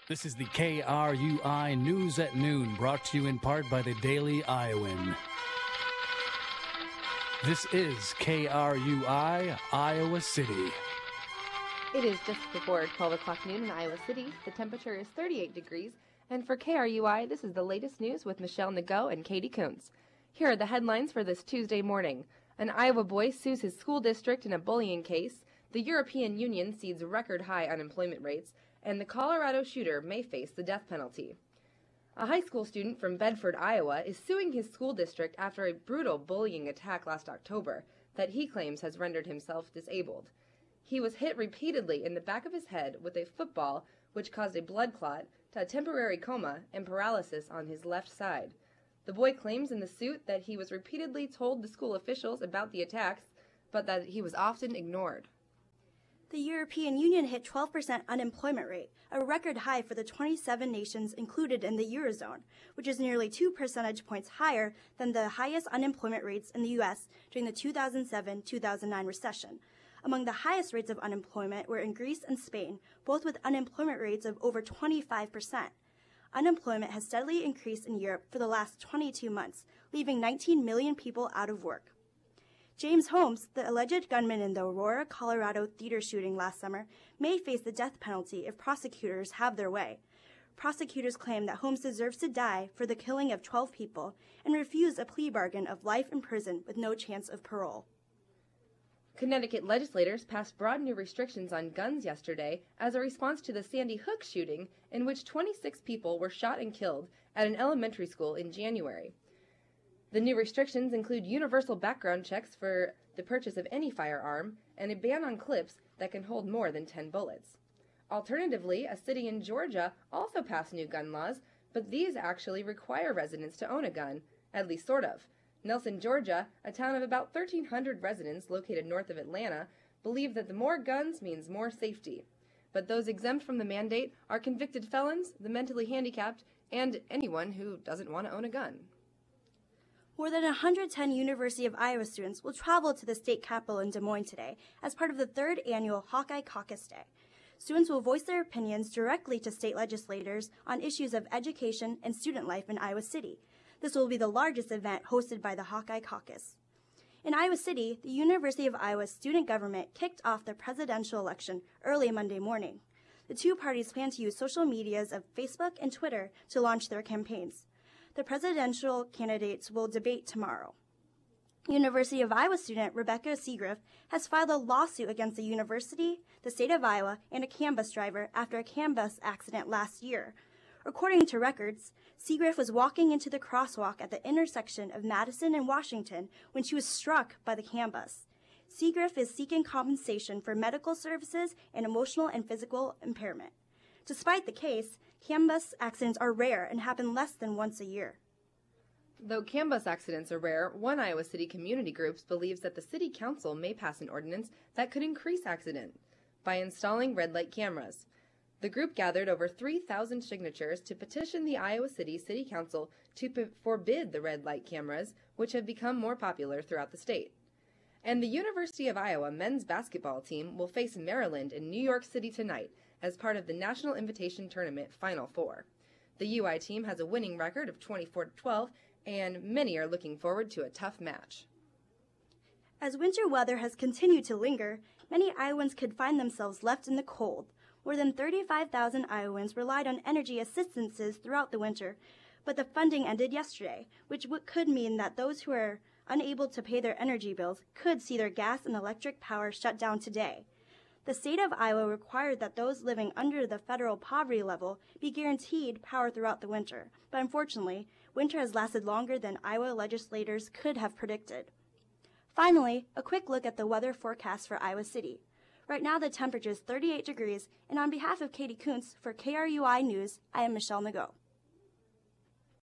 This is the KRUI News at Noon, brought to you in part by the Daily Iowan. This is KRUI, Iowa City. It is just before 12 o'clock noon in Iowa City. The temperature is 38 degrees. And for KRUI, this is the latest news with Michelle Nago and Katie Kuntz. Here are the headlines for this Tuesday morning. An Iowa boy sues his school district in a bullying case. The European Union sees record high unemployment rates. And the Colorado shooter may face the death penalty. A high school student from Bedford, Iowa, is suing his school district after a brutal bullying attack last October that he claims has rendered himself disabled. He was hit repeatedly in the back of his head with a football, which caused a blood clot, to a temporary coma and paralysis on his left side. The boy claims in the suit that he was repeatedly told the school officials about the attacks, but that he was often ignored. The European Union hit 12% unemployment rate, a record high for the 27 nations included in the Eurozone, which is nearly 2 percentage points higher than the highest unemployment rates in the U.S. during the 2007-2009 recession. Among the highest rates of unemployment were in Greece and Spain, both with unemployment rates of over 25%. Unemployment has steadily increased in Europe for the last 22 months, leaving 19 million people out of work. James Holmes, the alleged gunman in the Aurora, Colorado theater shooting last summer, may face the death penalty if prosecutors have their way. Prosecutors claim that Holmes deserves to die for the killing of 12 people and refuse a plea bargain of life in prison with no chance of parole. Connecticut legislators passed broad new restrictions on guns yesterday as a response to the Sandy Hook shooting, in which 26 people were shot and killed at an elementary school in January. The new restrictions include universal background checks for the purchase of any firearm and a ban on clips that can hold more than 10 bullets. Alternatively, a city in Georgia also passed new gun laws, but these actually require residents to own a gun, at least sort of. Nelson, Georgia, a town of about 1,300 residents located north of Atlanta, believe that the more guns means more safety. But those exempt from the mandate are convicted felons, the mentally handicapped, and anyone who doesn't want to own a gun. More than 110 University of Iowa students will travel to the state capitol in Des Moines today as part of the 3rd annual Hawkeye Caucus Day. Students will voice their opinions directly to state legislators on issues of education and student life in Iowa City. This will be the largest event hosted by the Hawkeye Caucus. In Iowa City, the University of Iowa's student government kicked off the presidential election early Monday morning. The two parties plan to use social medias of Facebook and Twitter to launch their campaigns. The presidential candidates will debate tomorrow. University of Iowa student Rebecca Seagriff has filed a lawsuit against the university, the state of Iowa, and a CAN bus driver after a CAN bus accident last year. According to records, Seagriff was walking into the crosswalk at the intersection of Madison and Washington when she was struck by the CAN bus. Seagriff is seeking compensation for medical services and emotional and physical impairment. Despite the case, CAN bus accidents are rare and happen less than once a year. Though CAN bus accidents are rare, one Iowa City community group believes that the city council may pass an ordinance that could increase accident by installing red light cameras. The group gathered over 3,000 signatures to petition the Iowa City Council to forbid the red light cameras, which have become more popular throughout the state. And the University of Iowa men's basketball team will face Maryland in New York City tonight as part of the National Invitation Tournament Final Four. The UI team has a winning record of 24-12, and many are looking forward to a tough match. As winter weather has continued to linger, many Iowans could find themselves left in the cold. More than 35,000 Iowans relied on energy assistances throughout the winter, but the funding ended yesterday, which could mean that those who are unable to pay their energy bills could see their gas and electric power shut down today. The state of Iowa required that those living under the federal poverty level be guaranteed power throughout the winter, but unfortunately, winter has lasted longer than Iowa legislators could have predicted. Finally, a quick look at the weather forecast for Iowa City. Right now, the temperature is 38 degrees, and on behalf of Katie Kuntz for KRUI News, I am Michelle Nago.